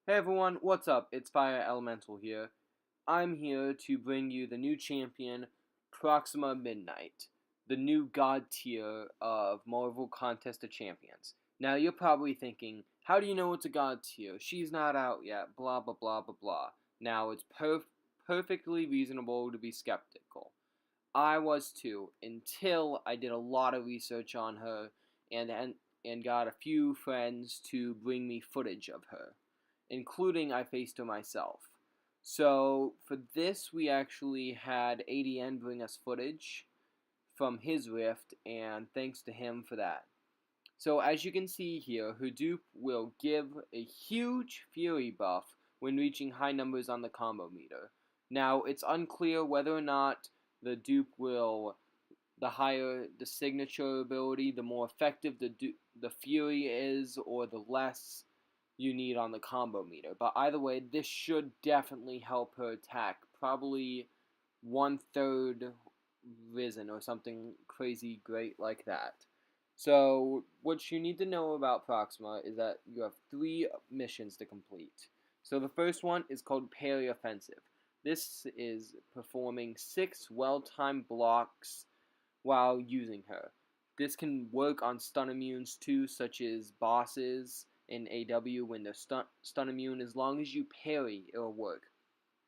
Hey everyone, what's up? It's Fire Elemental here. I'm here to bring you the new champion, Proxima Midnight, the new god tier of Marvel Contest of Champions. Now you're probably thinking, how do you know it's a god tier? She's not out yet, blah blah blah blah blah. Now it's perfectly reasonable to be skeptical. I was too, until I did a lot of research on her and got a few friends to bring me footage of her, including I faced her myself. So for this, we actually had ADN bring us footage from his rift, and thanks to him for that. So as you can see here, her dupe will give a huge fury buff when reaching high numbers on the combo meter. Now, it's unclear whether or not the dupe will, the higher the signature ability, the more effective the fury is, or the less you need on the combo meter. But either way, this should definitely help her attack. Probably 1/3 risen or something crazy great like that. So what you need to know about Proxima is that you have 3 missions to complete. So the first one is called Parry Offensive. This is performing 6 well-timed blocks while using her. This can work on stun immunes too, such as bosses in AW when they're stun immune. As long as you parry, it'll work.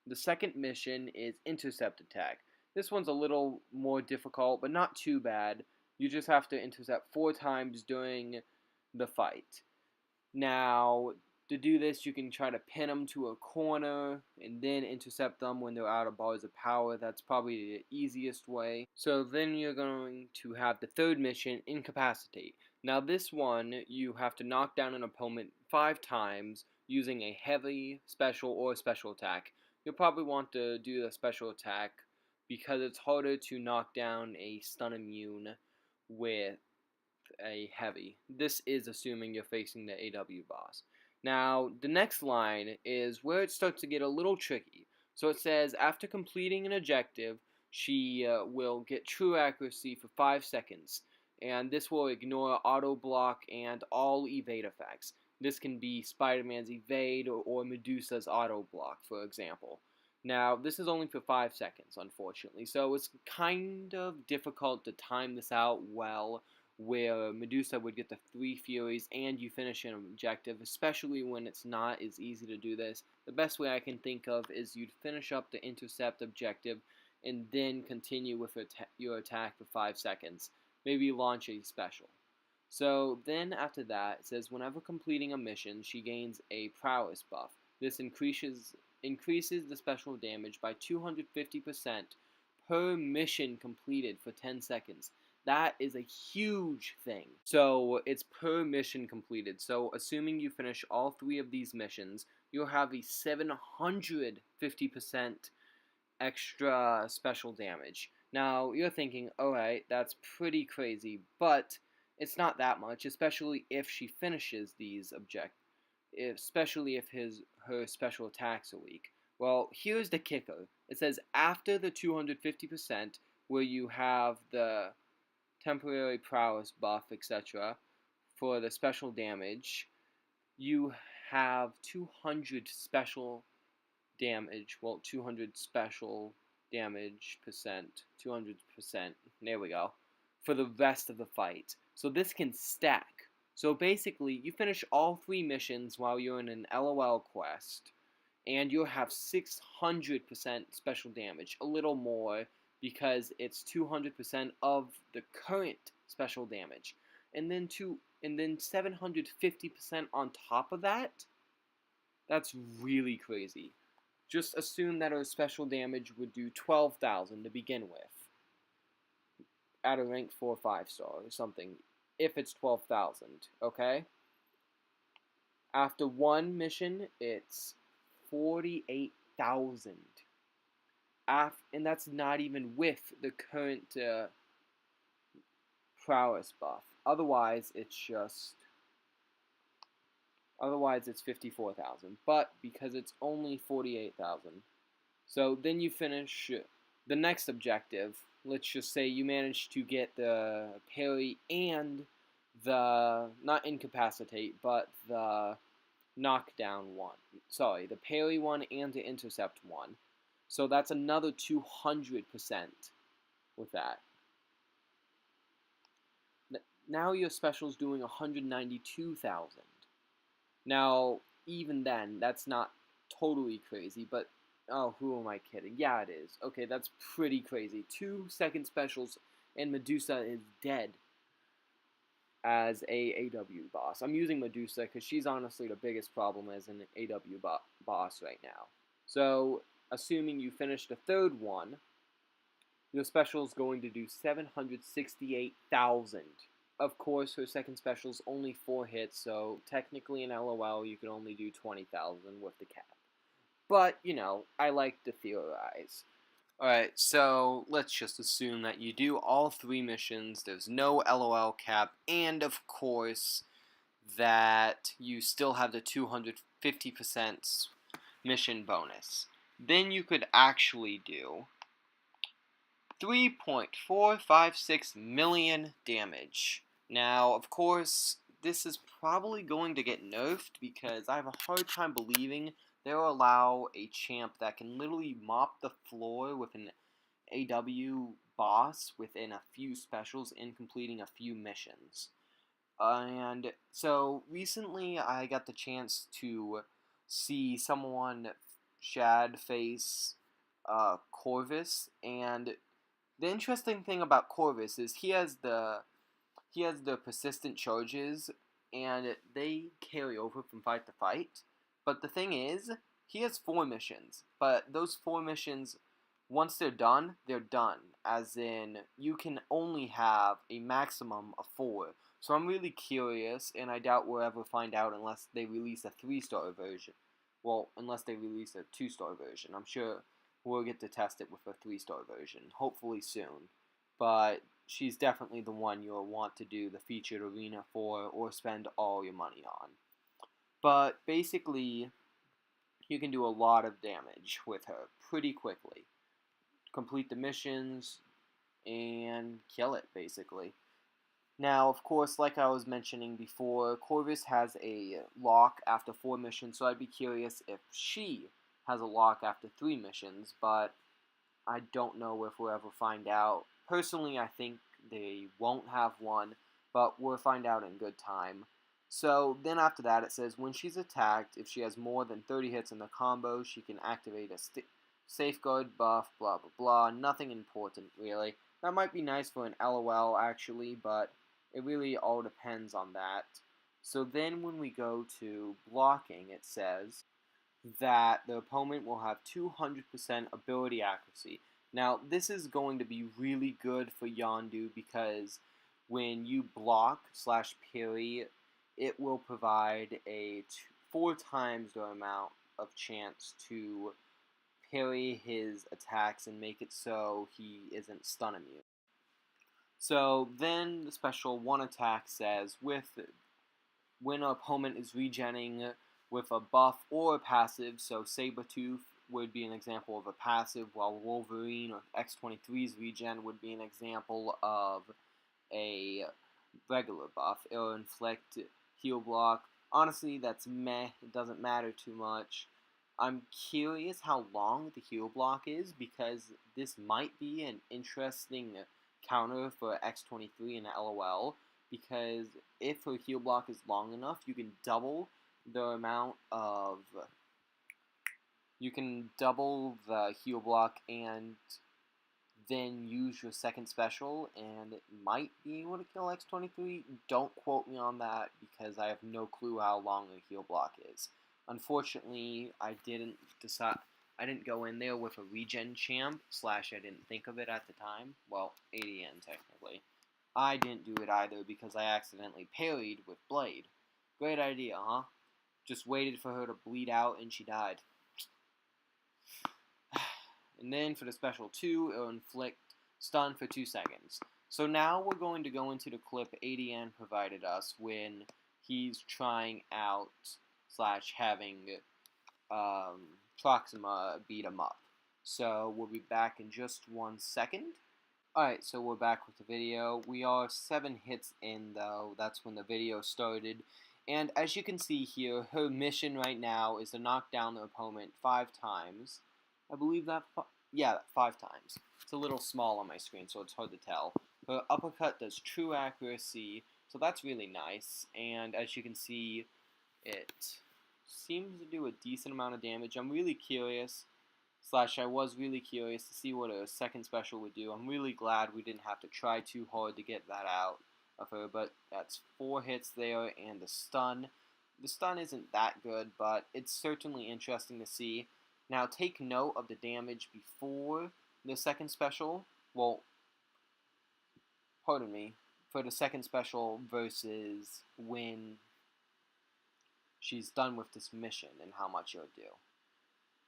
The second mission is Intercept Attack. This one's a little more difficult, but not too bad. You just have to intercept 4 times during the fight. Now, to do this, you can try to pin them to a corner and then intercept them when they're out of bars of power. That's probably the easiest way. So then you're going to have the third mission, Incapacitate. Now this one, you have to knock down an opponent 5 times using a heavy, special, or special attack. You'll probably want to do the special attack because it's harder to knock down a stun immune with a heavy. This is assuming you're facing the AW boss. Now, the next line is where it starts to get a little tricky. So it says, after completing an objective, she will get true accuracy for 5 seconds. And this will ignore auto block and all evade effects. This can be Spider-Man's evade or Medusa's auto block, for example. Now, this is only for 5 seconds, unfortunately. So it's kind of difficult to time this out well, where Medusa would get the 3 Furies and you finish an objective, especially when it's not as easy to do this. The best way I can think of is you'd finish up the intercept objective and then continue with your attack for 5 seconds. Maybe launch a special. So then after that, it says whenever completing a mission, she gains a prowess buff. This increases the special damage by 250% per mission completed for 10 seconds. That is a huge thing. So it's per mission completed. So assuming you finish all 3 of these missions, you'll have a 750% extra special damage. Now you're thinking, alright, that's pretty crazy, but it's not that much, especially if she finishes these objectives. Especially if her special attacks are weak. Well, here's the kicker. It says after the 250%, where you have the temporary prowess buff, etc., for the special damage, you have 200 special damage. Well, 200 special damage percent, 200%. There we go. For the rest of the fight. So this can stack. So basically, you finish all 3 missions while you're in an LOL quest, and you'll have 600% special damage, a little more, because it's 200% of the current special damage. And then 750% on top of that? That's really crazy. Just assume that her special damage would do 12,000 to begin with, at a rank 4 or 5 star or something, if it's 12,000, okay? After 1 mission, it's 48,000. And that's not even with the current prowess buff. Otherwise, it's 54,000. But because it's only 48,000, so then you finish the next objective. Let's just say you manage to get the parry and the, not incapacitate, but the knockdown 1. Sorry, the parry 1 and the intercept 1. So that's another 200% with that. Now your special's doing 192,000. Now, even then, that's not totally crazy, but oh, who am I kidding? Yeah, it is. Okay, that's pretty crazy. 2 second specials, and Medusa is dead as a AW boss. I'm using Medusa because she's honestly the biggest problem as an AW boss right now. So, assuming you finish the third one, your special is going to do 768,000. Of course, her second special is only 4 hits, so technically in LOL you can only do 20,000 with the cap. But, you know, I like to theorize. Alright, so let's just assume that you do all 3 missions, there's no LOL cap, and of course that you still have the 250% mission bonus. Then you could actually do 3.456 million damage. Now, of course, this is probably going to get nerfed because I have a hard time believing they'll allow a champ that can literally mop the floor with an AW boss within a few specials and completing a few missions. And so recently I got the chance to see someone shad face Corvus, and the interesting thing about Corvus is he has the persistent charges, and they carry over from fight to fight. But the thing is, he has 4 missions, but those 4 missions, once they're done, as in, you can only have a maximum of 4. So I'm really curious, and I doubt we'll ever find out unless they release a 3-star version. Well, unless they release a 2-star version. I'm sure we'll get to test it with a 3-star version, hopefully soon. But she's definitely the one you'll want to do the featured arena for or spend all your money on. But basically, you can do a lot of damage with her pretty quickly. Complete the missions and kill it, basically. Now, of course, like I was mentioning before, Corvus has a lock after 4 missions, so I'd be curious if she has a lock after 3 missions, but I don't know if we'll ever find out. Personally, I think they won't have one, but we'll find out in good time. So then after that, it says when she's attacked, if she has more than 30 hits in the combo, she can activate a safeguard buff, blah blah blah. Nothing important, really. That might be nice for an LOL, actually, but it really all depends on that. So then when we go to blocking, it says that the opponent will have 200% ability accuracy. Now, this is going to be really good for Yondu because when you block / parry, it will provide a 4 times the amount of chance to parry his attacks and make it so he isn't stun immune. So then the special 1 attack says when an opponent is regenning with a buff or a passive, so Sabretooth would be an example of a passive, while Wolverine or X-23's regen would be an example of a regular buff. It'll inflict heal block. Honestly, that's meh. It doesn't matter too much. I'm curious how long the heal block is because this might be an interesting counter for X-23 and LOL, because if her heal block is long enough, you can double the heal block and then use your second special, and it might be able to kill X-23. Don't quote me on that because I have no clue how long a heal block is. Unfortunately, I didn't go in there with a regen champ, / I didn't think of it at the time. Well, ADN technically. I didn't do it either because I accidentally parried with Blade. Great idea, huh? Just waited for her to bleed out and she died. And then for the special 2, it'll inflict stun for 2 seconds. So now we're going to go into the clip ADN provided us when he's trying out / having Proxima beat him up. So we'll be back in just 1 second. Alright, so we're back with the video. We are 7 hits in though. That's when the video started. And as you can see here, her mission right now is to knock down the opponent 5 times. I believe that, yeah, 5 times. It's a little small on my screen, so it's hard to tell. Her uppercut does true accuracy, so that's really nice. And as you can see, it seems to do a decent amount of damage. I'm really curious, I was really curious to see what a second special would do. I'm really glad we didn't have to try too hard to get that out of her, but that's 4 hits there, and the stun. The stun isn't that good, but it's certainly interesting to see. Now, take note of the damage before the second special. Well, pardon me, for the second special versus when she's done with this mission and how much it'll do.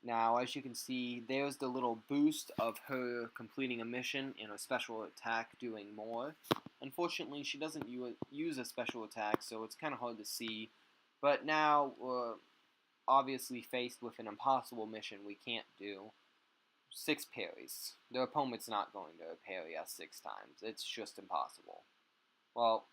Now, as you can see, there's the little boost of her completing a mission and a special attack doing more. Unfortunately, she doesn't use a special attack, so it's kind of hard to see. But now, we're obviously faced with an impossible mission we can't do. 6 parries. The opponent's not going to parry us 6 times. It's just impossible. Well,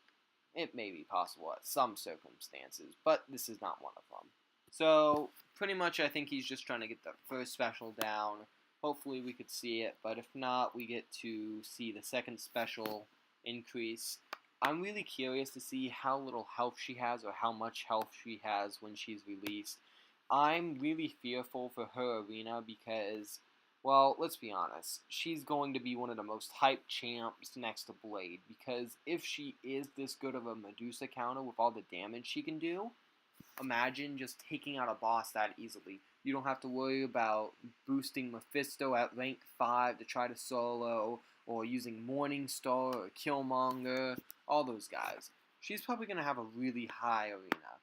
it may be possible at some circumstances, but this is not one of them. So, pretty much I think he's just trying to get the first special down. Hopefully we could see it, but if not, we get to see the second special increase. I'm really curious to see how little health she has or how much health she has when she's released. I'm really fearful for her arena because, well, let's be honest, she's going to be one of the most hyped champs next to Blade, because if she is this good of a Medusa counter with all the damage she can do, imagine just taking out a boss that easily. You don't have to worry about boosting Mephisto at rank 5 to try to solo, or using Morningstar or Killmonger, all those guys. She's probably going to have a really high arena.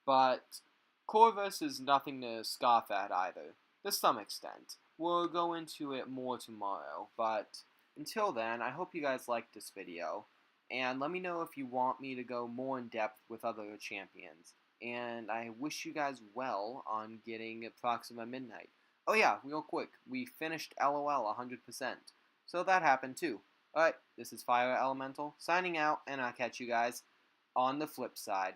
But Corvus is nothing to scoff at either, to some extent. We'll go into it more tomorrow, but until then, I hope you guys liked this video, and let me know if you want me to go more in depth with other champions. And I wish you guys well on getting Proxima Midnight. Oh yeah, real quick, we finished LOL 100%, so that happened too. Alright, this is Fire Elemental, signing out, and I'll catch you guys on the flip side.